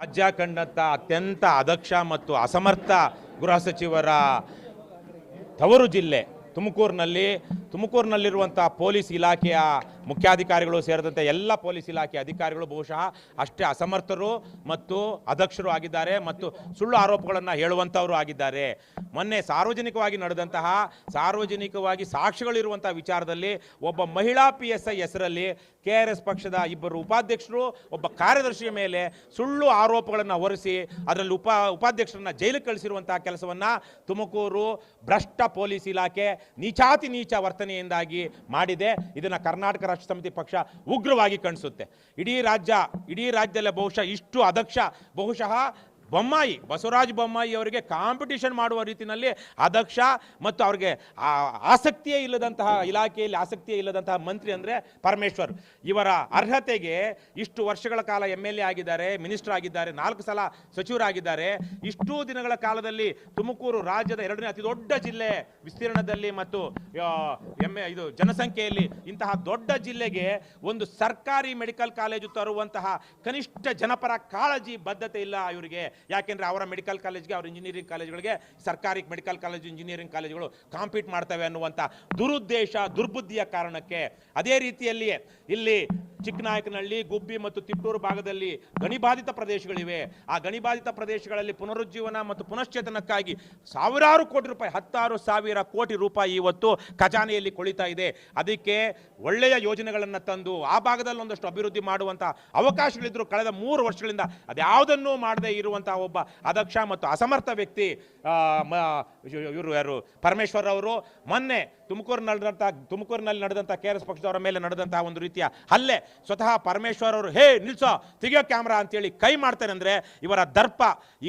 ರಾಜ್ಯ ಕಂಡಂಥ ಅತ್ಯಂತ ಅದಕ್ಷ ಮತ್ತು ಅಸಮರ್ಥ ಗೃಹ ಸಚಿವರ ತವರು ಜಿಲ್ಲೆ ತುಮಕೂರಿನಲ್ಲಿರುವಂಥ ಪೊಲೀಸ್ ಇಲಾಖೆಯ ಮುಖ್ಯಾಧಿಕಾರಿಗಳು ಸೇರಿದಂತೆ ಎಲ್ಲ ಪೊಲೀಸ್ ಇಲಾಖೆ ಅಧಿಕಾರಿಗಳು ಬಹುಶಃ ಅಷ್ಟೇ ಅಸಮರ್ಥರು ಮತ್ತು ಅದಕ್ಷರು ಆಗಿದ್ದಾರೆ ಮತ್ತು ಸುಳ್ಳು ಆರೋಪಗಳನ್ನು ಹೇಳುವಂಥವರು ಆಗಿದ್ದಾರೆ. ಮೊನ್ನೆ ಸಾರ್ವಜನಿಕವಾಗಿ ಸಾಕ್ಷಿಗಳಿರುವಂಥ ವಿಚಾರದಲ್ಲಿ ಒಬ್ಬ ಮಹಿಳಾ PSI ಹೆಸರಲ್ಲಿ KRS ಪಕ್ಷದ ಇಬ್ಬರು ಉಪಾಧ್ಯಕ್ಷರು ಒಬ್ಬ ಕಾರ್ಯದರ್ಶಿಯ ಮೇಲೆ ಸುಳ್ಳು ಆರೋಪಗಳನ್ನು ಹೊರಿಸಿ ಅದರಲ್ಲಿ ಉಪಾಧ್ಯಕ್ಷರನ್ನ ಜೈಲಿಗೆ ಕಳಿಸಿರುವಂತಹ ಕೆಲಸವನ್ನು ತುಮಕೂರು ಭ್ರಷ್ಟ ಪೊಲೀಸ್ ಇಲಾಖೆ ನೀಚಾತಿ ನೀಚ ವರ್ತನೆಯಿಂದಾಗಿ ಮಾಡಿದೆ. ಇದನ್ನು ಕರ್ನಾಟಕ ರಾಷ್ಟ್ರ ಸಮಿತಿ ಪಕ್ಷ ಉಗ್ರವಾಗಿ ಖಂಡಿಸುತ್ತೆ. ಇಡೀ ರಾಜ್ಯದಲ್ಲೇ ಬಹುಶಃ ಇಷ್ಟು ಅದಕ್ಷ ಬಹುಶಃ ಬಸವರಾಜ ಬೊಮ್ಮಾಯಿ ಅವರಿಗೆ ಕಾಂಪಿಟಿಷನ್ ಮಾಡುವ ರೀತಿಯಲ್ಲಿ ಅದಕ್ಷ ಮತ್ತು ಅವ್ರಿಗೆ ಆಸಕ್ತಿಯೇ ಇಲ್ಲದಂತಹ ಇಲಾಖೆಯಲ್ಲಿ ಆಸಕ್ತಿಯೇ ಇಲ್ಲದಂತಹ ಮಂತ್ರಿ ಅಂದರೆ ಪರಮೇಶ್ವರ್. ಇವರ ಅರ್ಹತೆಗೆ ಇಷ್ಟು ವರ್ಷಗಳ ಕಾಲ MLA ಆಗಿದ್ದಾರೆ, ಮಿನಿಸ್ಟರ್ ಆಗಿದ್ದಾರೆ, 4 ಸಲ ಸಚಿವರಾಗಿದ್ದಾರೆ. ಇಷ್ಟು ದಿನಗಳ ಕಾಲದಲ್ಲಿ ತುಮಕೂರು ರಾಜ್ಯದ 2ನೇ ಅತಿ ದೊಡ್ಡ ಜಿಲ್ಲೆ ವಿಸ್ತೀರ್ಣದಲ್ಲಿ ಮತ್ತು ಜನಸಂಖ್ಯೆಯಲ್ಲಿ ಇಂತಹ ದೊಡ್ಡ ಜಿಲ್ಲೆಗೆ ಒಂದು ಸರ್ಕಾರಿ ಮೆಡಿಕಲ್ ಕಾಲೇಜು ತರುವಂತಹ ಕನಿಷ್ಠ ಜನಪರ ಕಾಳಜಿ ಬದ್ಧತೆ ಇಲ್ಲ ಇವರಿಗೆ. ಯಾಕೆಂದ್ರೆ ಅವರ ಮೆಡಿಕಲ್ ಕಾಲೇಜ್ಗೆ ಅವರ ಇಂಜಿನಿಯರಿಂಗ್ ಕಾಲೇಜುಗಳಿಗೆ ಸರ್ಕಾರಿ ಮೆಡಿಕಲ್ ಕಾಲೇಜು ಇಂಜಿನಿಯರಿಂಗ್ ಕಾಲೇಜುಗಳು ಕಾಂಪೀಟ್ ಮಾಡ್ತವೆ ಅನ್ನುವಂಥ ದುರ್ಬುದ್ಧಿಯ ಕಾರಣಕ್ಕೆ ಅದೇ ರೀತಿಯಲ್ಲಿಯೇ ಇಲ್ಲಿ ಚಿಕ್ಕನಾಯಕನಹಳ್ಳಿ, ಗುಬ್ಬಿ ಮತ್ತು ತಿಪ್ಟೂರು ಭಾಗದಲ್ಲಿ ಗಣಿಬಾಧಿತ ಪ್ರದೇಶಗಳಿವೆ. ಆ ಗಣಿಬಾಧಿತ ಪ್ರದೇಶಗಳಲ್ಲಿ ಪುನರುಜ್ಜೀವನ ಮತ್ತು ಪುನಶ್ಚೇತನಕ್ಕಾಗಿ ಸಾವಿರಾರು ಕೋಟಿ ರೂಪಾಯಿ 16,000 ಕೋಟಿ ರೂಪಾಯಿ ಇವತ್ತು ಖಜಾನೆಯಲ್ಲಿ ಕೊಳಿತಾ ಇದೆ. ಅದಕ್ಕೆ ಒಳ್ಳೆಯ ಯೋಜನೆಗಳನ್ನು ತಂದು ಆ ಭಾಗದಲ್ಲಿ ಒಂದಷ್ಟು ಅಭಿವೃದ್ಧಿ ಮಾಡುವಂಥ ಅವಕಾಶಗಳಿದ್ರು ಕಳೆದ 3 ವರ್ಷಗಳಿಂದ ಅದ್ಯಾವುದನ್ನೂ ಮಾಡದೇ ಇರುವಂಥ ಒಬ್ಬ ಅದಕ್ಷ ಮತ್ತು ಅಸಮರ್ಥ ವ್ಯಕ್ತಿ ಇವರು ಯಾರು ಪರಮೇಶ್ವರ್ ಅವರು. ಮೊನ್ನೆ ತುಮಕೂರಿನಲ್ಲಿ ನಡೆದಂಥ KRS ಪಕ್ಷದವರ ಮೇಲೆ ನಡೆದಂತಹ ಒಂದು ರೀತಿಯ ಹಲ್ಲೆ ಸ್ವತಃ ಪರಮೇಶ್ವರ್ ಅವರು ನಿಲ್ಸೋ ತೆಗಿಯೋ ಕ್ಯಾಮ್ರಾ ಅಂತೇಳಿ ಕೈ ಮಾಡ್ತಾರೆ ಅಂದರೆ ಇವರ ದರ್ಪ.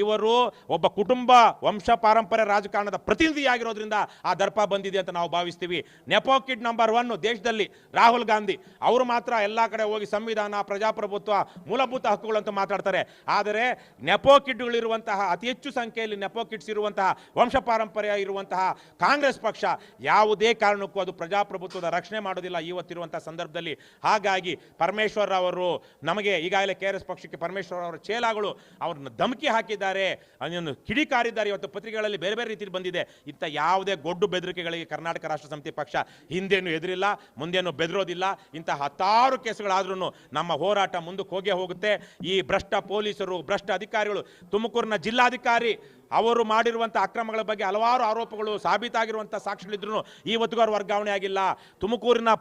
ಇವರು ಒಬ್ಬ ಕುಟುಂಬ ವಂಶ ಪಾರಂಪರ್ಯ ರಾಜಕಾರಣದ ಪ್ರತಿನಿಧಿಯಾಗಿರೋದ್ರಿಂದ ಆ ದರ್ಪ ಬಂದಿದೆ ಅಂತ ನಾವು ಭಾವಿಸ್ತೀವಿ. ನೆಪೋ ಕಿಡ್ ನಂಬರ್ 1 ದೇಶದಲ್ಲಿ ರಾಹುಲ್ ಗಾಂಧಿ ಅವರು ಮಾತ್ರ ಎಲ್ಲ ಕಡೆ ಹೋಗಿ ಸಂವಿಧಾನ, ಪ್ರಜಾಪ್ರಭುತ್ವ, ಮೂಲಭೂತ ಹಕ್ಕುಗಳಂತ ಮಾತಾಡ್ತಾರೆ. ಆದರೆ ನೆಪೋ ಕಿಡ್ಗಳಿರುವಂತಹ ಅತಿ ಹೆಚ್ಚು ಸಂಖ್ಯೆಯಲ್ಲಿ ನೆಪೋ ಕಿಡ್ಸ್ ಇರುವಂತಹ ವಂಶ ಪಾರಂಪರ್ಯ ಇರುವಂತಹ ಕಾಂಗ್ರೆಸ್ ಪಕ್ಷ ಯಾವುದೇ ಕಾರಣಕ್ಕೂ ಅದು ಪ್ರಜಾಪ್ರಭುತ್ವದ ರಕ್ಷಣೆ ಮಾಡೋದಿಲ್ಲ ಇವತ್ತಿರುವಂತಹ ಸಂದರ್ಭದಲ್ಲಿ. ಹಾಗಾಗಿ ಪರಮೇಶ್ವರ್ ಅವರು ನಮಗೆ ಈಗಾಗಲೇ KRS ಪಕ್ಷಕ್ಕೆ ಪರಮೇಶ್ವರ್ ಅವರ ಚೇಲಾಗಳು ಅವ್ರನ್ನ ಧಮಕಿ ಹಾಕಿದ್ದಾರೆ, ಅದನ್ನು ಕಿಡಿಕಾರಿದ್ದಾರೆ. ಇವತ್ತು ಪತ್ರಿಕೆಗಳಲ್ಲಿ ಬೇರೆ ಬೇರೆ ರೀತಿಯಲ್ಲಿ ಬಂದಿದೆ. ಇಂಥ ಯಾವುದೇ ಗೊಡ್ಡು ಬೆದರಿಕೆಗಳಿಗೆ ಕರ್ನಾಟಕ ರಾಷ್ಟ್ರ ಸಮಿತಿ ಪಕ್ಷ ಹಿಂದೇನು ಎದುರಿಲ್ಲ, ಮುಂದೇನು ಬೆದರೋದಿಲ್ಲ. ಇಂಥ 10 ಕೇಸುಗಳಾದ್ರೂ ನಮ್ಮ ಹೋರಾಟ ಮುಂದಕ್ಕೆ ಹೋಗೇ ಹೋಗುತ್ತೆ. ಈ ಭ್ರಷ್ಟ ಪೊಲೀಸರು, ಭ್ರಷ್ಟ ಅಧಿಕಾರಿಗಳು, ತುಮಕೂರಿನ ಜಿಲ್ಲಾಧಿಕಾರಿ ಅವರು ಮಾಡಿರುವಂಥ ಅಕ್ರಮಗಳ ಬಗ್ಗೆ ಹಲವಾರು ಆರೋಪಗಳು ಸಾಬೀತಾಗಿರುವಂಥ ಸಾಕ್ಷಿಗಳಿದ್ರೂ ಇವತ್ತಿಗೂ ಅವರು ವರ್ಗಾವಣೆ ಆಗಿಲ್ಲ. ತುಮಕೂರಿನ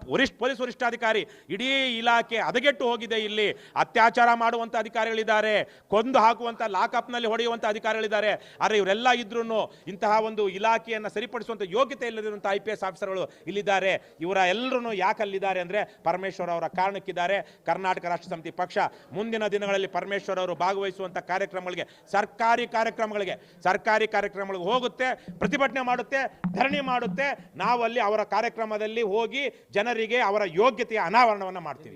ಪೊಲೀಸ್ ವರಿಷ್ಠಾಧಿಕಾರಿ ಇಡೀ ಇಲಾಖೆ ಹದಗೆಟ್ಟು ಹೋಗಿದೆ. ಇಲ್ಲಿ ಅತ್ಯಾಚಾರ ಮಾಡುವಂಥ ಅಧಿಕಾರಿಗಳಿದ್ದಾರೆ, ಕೊಂದು ಹಾಕುವಂಥ ಲಾಕಪ್ನಲ್ಲಿ ಹೊಡೆಯುವಂಥ ಅಧಿಕಾರಿಗಳಿದ್ದಾರೆ. ಆದರೆ ಇವರೆಲ್ಲ ಇದ್ರೂ ಇಂತಹ ಒಂದು ಇಲಾಖೆಯನ್ನು ಸರಿಪಡಿಸುವಂಥ ಯೋಗ್ಯತೆ ಇಲ್ಲದಿರುವಂಥ IPS ಆಫೀಸರ್ಗಳು ಇಲ್ಲಿದ್ದಾರೆ. ಇವರ ಎಲ್ಲರೂ ಯಾಕೆ ಅಲ್ಲಿದ್ದಾರೆ ಅಂದರೆ ಪರಮೇಶ್ವರ್ ಅವರ ಕಾರಣಕ್ಕಿದ್ದಾರೆ. ಕರ್ನಾಟಕ ರಾಷ್ಟ್ರ ಸಮಿತಿ ಪಕ್ಷ ಮುಂದಿನ ದಿನಗಳಲ್ಲಿ ಪರಮೇಶ್ವರ್ ಅವರು ಭಾಗವಹಿಸುವಂಥ ಕಾರ್ಯಕ್ರಮಗಳಿಗೆ ಸರ್ಕಾರಿ ಕಾರ್ಯಕ್ರಮಗಳಿಗೆ ಹೋಗುತ್ತೆ, ಪ್ರತಿಭಟನೆ ಮಾಡುತ್ತೆ, ಧರಣಿ ಮಾಡುತ್ತೆ. ನಾವು ಅಲ್ಲಿ ಅವರ ಕಾರ್ಯಕ್ರಮದಲ್ಲಿ ಹೋಗಿ ಜನರಿಗೆ ಅವರ ಯೋಗ್ಯತೆಯ ಅನಾವರಣವನ್ನು ಮಾಡ್ತೀವಿ.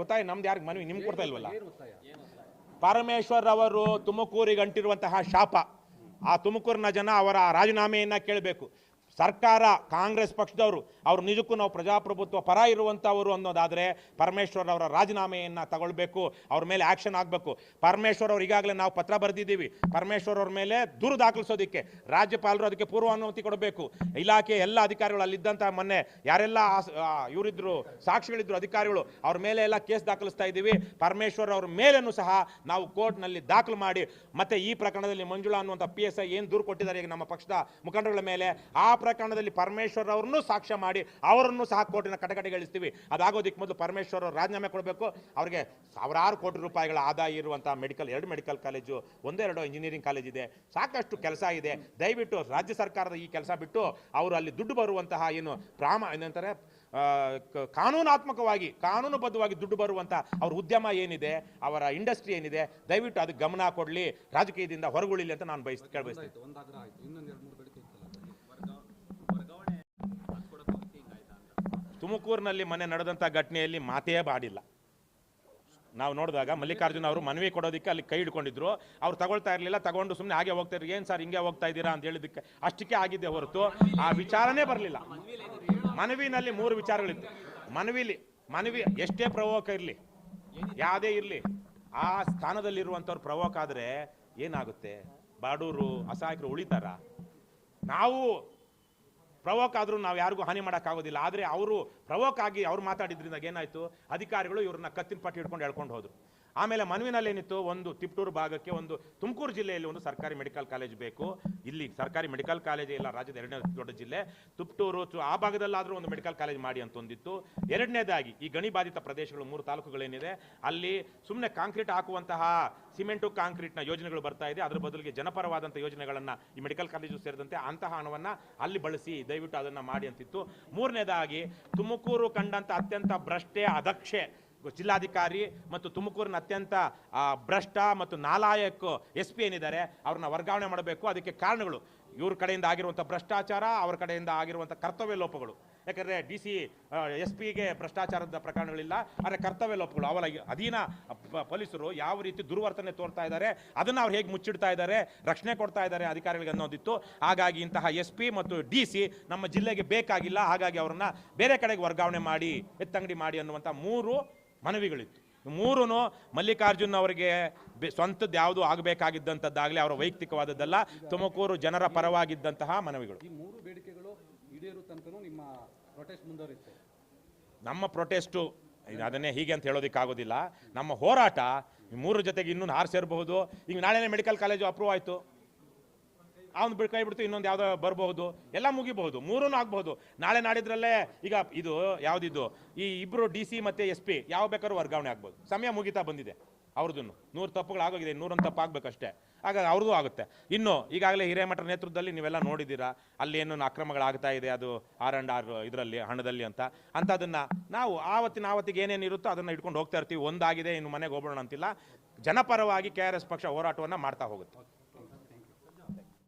ಒತ್ತಾಯ ನಮ್ದು ಯಾರಿಗೆ ಮನವಿ ನಿಮ್ಗೆ ಕೊಡ್ತಾ ಇಲ್ವಲ್ಲ. ಪರಮೇಶ್ವರ್ ಅವರು ತುಮಕೂರಿಗೆ ಅಂಟಿರುವಂತಹ ಶಾಪ, ಆ ತುಮಕೂರಿನ ಜನ ಅವರ ರಾಜೀನಾಮೆಯನ್ನ ಕೇಳಬೇಕು. ಸರ್ಕಾರ, ಕಾಂಗ್ರೆಸ್ ಪಕ್ಷದವರು ಅವರು ನಿಜಕ್ಕೂ ನಾವು ಪ್ರಜಾಪ್ರಭುತ್ವ ಪರ ಇರುವಂಥವರು ಅನ್ನೋದಾದರೆ ಪರಮೇಶ್ವರ್ ಅವರ ರಾಜೀನಾಮೆಯನ್ನು ತಗೊಳ್ಬೇಕು, ಅವ್ರ ಮೇಲೆ ಆ್ಯಕ್ಷನ್ ಆಗಬೇಕು. ಪರಮೇಶ್ವರ್ ಅವರು ಈಗಾಗಲೇ ನಾವು ಪತ್ರ ಬರೆದಿದ್ದೀವಿ. ಪರಮೇಶ್ವರ್ ಅವ್ರ ಮೇಲೆ ದೂರು ದಾಖಲಿಸೋದಕ್ಕೆ ರಾಜ್ಯಪಾಲರು ಅದಕ್ಕೆ ಪೂರ್ವಾನುಮತಿ ಕೊಡಬೇಕು. ಇಲಾಖೆ ಎಲ್ಲ ಅಧಿಕಾರಿಗಳು ಅಲ್ಲಿದ್ದಂಥ ಮೊನ್ನೆ ಯಾರೆಲ್ಲ ಇವರಿದ್ರು ಸಾಕ್ಷಿಗಳಿದ್ರು ಅಧಿಕಾರಿಗಳು ಅವ್ರ ಮೇಲೆ ಎಲ್ಲ ಕೇಸ್ ದಾಖಲಿಸ್ತಾ ಇದ್ದೀವಿ. ಪರಮೇಶ್ವರ್ ಅವ್ರ ಮೇಲೇನೂ ಸಹ ನಾವು ಕೋರ್ಟ್ನಲ್ಲಿ ದಾಖಲು ಮಾಡಿ ಮತ್ತೆ ಈ ಪ್ರಕರಣದಲ್ಲಿ ಮಂಜುಳಾ ಅನ್ನುವಂಥ PSI ಏನು ದೂರು ಕೊಟ್ಟಿದ್ದಾರೆ ಈಗ ನಮ್ಮ ಪಕ್ಷದ ಮುಖಂಡರುಗಳ ಮೇಲೆ, ಆ ಪ್ರಕರಣದಲ್ಲಿ ಪರಮೇಶ್ವರ್ ಅವರನ್ನು ಸಾಕ್ಷ್ಯ ಮಾಡಿ ಅವರನ್ನು ಸಹ ಕೋರ್ಟಿನ ಕಟಕಟೆಗಳಿಸ್ತೀವಿ. ಅದಾಗೋದಕ್ಕೆ ಮೊದಲು ಪರಮೇಶ್ವರ್ ಅವರು ರಾಜೀನಾಮೆ ಕೊಡಬೇಕು. ಅವರಿಗೆ ಸಾವಿರಾರು ಕೋಟಿ ರೂಪಾಯಿಗಳ ಆದಾಯ ಇರುವಂತಹ 2 ಮೆಡಿಕಲ್ ಕಾಲೇಜು, 1-2 ಇಂಜಿನಿಯರಿಂಗ್ ಕಾಲೇಜ್ ಇದೆ, ಸಾಕಷ್ಟು ಕೆಲಸ ಇದೆ. ದಯವಿಟ್ಟು ರಾಜ್ಯ ಸರ್ಕಾರದ ಈ ಕೆಲಸ ಬಿಟ್ಟು ಅವರು ಅಲ್ಲಿ ದುಡ್ಡು ಬರುವಂತಹ ಏನಂತಾರೆ ಕಾನೂನುಬದ್ಧವಾಗಿ ದುಡ್ಡು ಬರುವಂಥ ಅವ್ರ ಉದ್ಯಮ ಏನಿದೆ, ಅವರ ಇಂಡಸ್ಟ್ರಿ ಏನಿದೆ, ದಯವಿಟ್ಟು ಅದಕ್ಕೆ ಗಮನ ಕೊಡಲಿ, ರಾಜಕೀಯದಿಂದ ಹೊರಗುಳಿಲಿ ಅಂತ ನಾನು ಕೇಳಬಯಸ್ತೀನಿ. ತುಮಕೂರಿನಲ್ಲಿ ಮೊನ್ನೆ ನಡೆದಂಥ ಘಟನೆಯಲ್ಲಿ ಮಾತೇ ಬಾಡಿಲ್ಲ. ನಾವು ನೋಡಿದಾಗ ಮಲ್ಲಿಕಾರ್ಜುನ್ ಅವರು ಮನವಿ ಕೊಡೋದಕ್ಕೆ ಅಲ್ಲಿ ಕೈ ಹಿಡ್ಕೊಂಡಿದ್ರು. ಅವ್ರು ತಗೊಳ್ತಾ ಇರಲಿಲ್ಲ, ತಗೊಂಡು ಸುಮ್ಮನೆ ಹಾಗೆ ಹೋಗ್ತಾ ಇದ್ರು. ಏನು ಸರ್ ಹಿಂಗೆ ಹೋಗ್ತಾ ಇದ್ದೀರಾ ಅಂತ ಹೇಳಿದ್ದಕ್ಕೆ ಅಷ್ಟಕ್ಕೆ ಆಗಿದ್ದೆ ಹೊರತು ಆ ವಿಚಾರನೇ ಬರಲಿಲ್ಲ. ಮನವಿನಲ್ಲಿ 3 ವಿಚಾರಗಳಿತ್ತು. ಮನವಿ ಎಷ್ಟೇ ಪ್ರವೋಕ ಇರಲಿ, ಯಾವುದೇ ಇರಲಿ ಆ ಸ್ಥಾನದಲ್ಲಿರುವಂಥವ್ರು ಪ್ರವೋಕ್ ಆದರೆ ಏನಾಗುತ್ತೆ? ಬಾಡೂರು ಅಸಹಾಯಕರು ಉಳಿತಾರ? ನಾವು ಪ್ರವೋಕ್ ಆದರೂ ನಾವು ಯಾರಿಗೂ ಹಾನಿ ಮಾಡೋಕ್ಕಾಗೋದಿಲ್ಲ. ಆದರೆ ಅವರು ಪ್ರವೋಕ್ ಆಗಿ ಅವ್ರು ಮಾತಾಡಿದ್ರಿಂದ ಏನಾಯಿತು? ಅಧಿಕಾರಿಗಳು ಇವ್ರನ್ನ ಕತ್ತಿನ ಪಟ್ಟಿ ಹಿಡ್ಕೊಂಡು ಎಳ್ಕೊಂಡು ಹೋದ್ರು. ಆಮೇಲೆ ಮನವಿನಲ್ಲಿ ಏನಿತ್ತು, ಒಂದು ತಿಪ್ಟೂರು ಭಾಗಕ್ಕೆ, ಒಂದು ತುಮಕೂರು ಜಿಲ್ಲೆಯಲ್ಲಿ ಒಂದು ಸರ್ಕಾರಿ ಮೆಡಿಕಲ್ ಕಾಲೇಜ್ ಬೇಕು. ಇಲ್ಲಿ ಸರ್ಕಾರಿ ಮೆಡಿಕಲ್ ಕಾಲೇಜ್ ಇಲ್ಲ, ರಾಜ್ಯದ 2ನೇ ದೊಡ್ಡ ಜಿಲ್ಲೆ ತುಪ್ಟೂರು, ಆ ಭಾಗದಲ್ಲಾದರೂ ಒಂದು ಮೆಡಿಕಲ್ ಕಾಲೇಜ್ ಮಾಡಿ ಅಂತ ಒಂದಿತ್ತು. ಎರಡನೇದಾಗಿ ಈ ಗಣಿ ಬಾಧಿತ ಪ್ರದೇಶಗಳು 3 ತಾಲೂಕುಗಳೇನಿದೆ ಅಲ್ಲಿ ಸುಮ್ಮನೆ ಕಾಂಕ್ರೀಟ್ ಹಾಕುವಂತಹ ಸಿಮೆಂಟು ಕಾಂಕ್ರೀಟ್ನ ಯೋಜನೆಗಳು ಬರ್ತಾ ಇದೆ. ಅದ್ರ ಬದಲಿಗೆ ಜನಪರವಾದಂಥ ಯೋಜನೆಗಳನ್ನು ಈ ಮೆಡಿಕಲ್ ಕಾಲೇಜು ಸೇರಿದಂತೆ ಅಂತಹ ಹಣವನ್ನು ಅಲ್ಲಿ ಬಳಸಿ ದಯವಿಟ್ಟು ಅದನ್ನು ಮಾಡಿ ಅಂತಿತ್ತು. ಮೂರನೇದಾಗಿ ತುಮಕೂರು ಕಂಡಂಥ ಅತ್ಯಂತ ಭ್ರಷ್ಟೆ ಅದಕ್ಷೆ ಜಿಲ್ಲಾಧಿಕಾರಿ ಮತ್ತು ತುಮಕೂರಿನ ಅತ್ಯಂತ ಭ್ರಷ್ಟ ಮತ್ತು ನಾಲಾಯಕ SP ಏನಿದ್ದಾರೆ ಅವ್ರನ್ನ ವರ್ಗಾವಣೆ ಮಾಡಬೇಕು. ಅದಕ್ಕೆ ಕಾರಣಗಳು ಇವ್ರ ಕಡೆಯಿಂದ ಆಗಿರುವಂಥ ಭ್ರಷ್ಟಾಚಾರ, ಅವ್ರ ಕಡೆಯಿಂದ ಆಗಿರುವಂಥ ಕರ್ತವ್ಯ ಲೋಪಗಳು. ಯಾಕಂದರೆ DC SPಗೆ ಭ್ರಷ್ಟಾಚಾರದ ಪ್ರಕರಣಗಳಿಲ್ಲ, ಆದರೆ ಕರ್ತವ್ಯ ಲೋಪಗಳು. ಅವರ ಅಧೀನ ಪೊಲೀಸರು ಯಾವ ರೀತಿ ದುರ್ವರ್ತನೆ ತೋರ್ತಾ ಇದ್ದಾರೆ, ಅದನ್ನು ಅವ್ರು ಹೇಗೆ ಮುಚ್ಚಿಡ್ತಾ ಇದ್ದಾರೆ, ರಕ್ಷಣೆ ಕೊಡ್ತಾ ಇದ್ದಾರೆ ಅಧಿಕಾರಿಗಳಿಗೆ ಅನ್ನೋದಿತ್ತು. ಹಾಗಾಗಿ ಇಂತಹ SP ಮತ್ತು DC ನಮ್ಮ ಜಿಲ್ಲೆಗೆ ಬೇಕಾಗಿಲ್ಲ. ಹಾಗಾಗಿ ಅವ್ರನ್ನ ಬೇರೆ ಕಡೆಗೆ ವರ್ಗಾವಣೆ ಮಾಡಿ, ಎತ್ತಂಗಡಿ ಮಾಡಿ ಅನ್ನುವಂಥ 3 ಮನವಿಗಳಿತ್ತು. 3 ಮಲ್ಲಿಕಾರ್ಜುನ್ ಅವರಿಗೆ ಸ್ವಂತದ್ದು ಯಾವುದು ಆಗಬೇಕಾಗಿದ್ದಂಥದ್ದಾಗಲಿ ಅವರ ವೈಯಕ್ತಿಕವಾದದ್ದಲ್ಲ, ತುಮಕೂರು ಜನರ ಪರವಾಗಿದ್ದಂತಹ ಮನವಿಗಳು. ಈ 3 ಬೇಡಿಕೆಗಳು ಈಡೇರೋ ತನಕನೂ ನಿಮ್ಮ ಪ್ರೊಟೆಸ್ಟ್ ಮುಂದುವರಿಯುತ್ತೆ? ನಮ್ಮ ಪ್ರೊಟೆಸ್ಟು ಅದನ್ನೇ ಹೀಗೆ ಅಂತ ಹೇಳೋದಕ್ಕಾಗೋದಿಲ್ಲ. ನಮ್ಮ ಹೋರಾಟ ಈ 3 ಜೊತೆಗೆ ಇನ್ನೊಂದು 6 ಸೇರಬಹುದು. ಈಗ ನಾಳೆನೇ ಮೆಡಿಕಲ್ ಕಾಲೇಜು ಅಪ್ರೂವ್ ಆಯಿತು, ಅವ್ನು ಕೈ ಬಿಡ್ತು, ಇನ್ನೊಂದು ಯಾವುದೋ ಬರಬಹುದು, ಎಲ್ಲ ಮುಗಿಬಹುದು, 3 ಆಗಬಹುದು. ನಾಳೆ ನಾಡಿದ್ರಲ್ಲೇ ಈಗ ಇದು ಯಾವುದಿದ್ದು ಈ ಇಬ್ಬರು DC ಮತ್ತು SP ಯಾವ ಬೇಕಾದ್ರೂ ವರ್ಗಾವಣೆ ಆಗ್ಬೋದು. ಸಮಯ ಮುಗಿತಾ ಬಂದಿದೆ ಅವ್ರದ್ದು. 100 ತಪ್ಪುಗಳು ಆಗೋಗಿದೆ, 101 ತಪ್ಪು ಆಗಬೇಕಷ್ಟೇ. ಹಾಗಾಗಿ ಅವ್ರದ್ದು ಆಗುತ್ತೆ. ಇನ್ನು ಈಗಾಗಲೇ ಹಿರೇಮಠರ ನೇತೃತ್ವದಲ್ಲಿ ನೀವೆಲ್ಲ ನೋಡಿದ್ದೀರಾ, ಅಲ್ಲಿ ಏನು ಅಕ್ರಮಗಳಾಗ್ತಾ ಇದೆ, ಅದು R&R ಇದರಲ್ಲಿ ಹಣದಲ್ಲಿ ಅಂಥದನ್ನು ನಾವು ಆವತ್ತಿಗೆ ಏನೇನು ಇರುತ್ತೋ ಅದನ್ನು ಇಟ್ಕೊಂಡು ಹೋಗ್ತಾ ಇರ್ತೀವಿ. ಒಂದಾಗಿದೆ, ಇನ್ನು ಮನೆಗೆ ಹೋಗೋಣ ಅಂತಿಲ್ಲ. ಜನಪರವಾಗಿ KRS ಪಕ್ಷ ಹೋರಾಟವನ್ನು ಮಾಡ್ತಾ ಹೋಗುತ್ತೆ.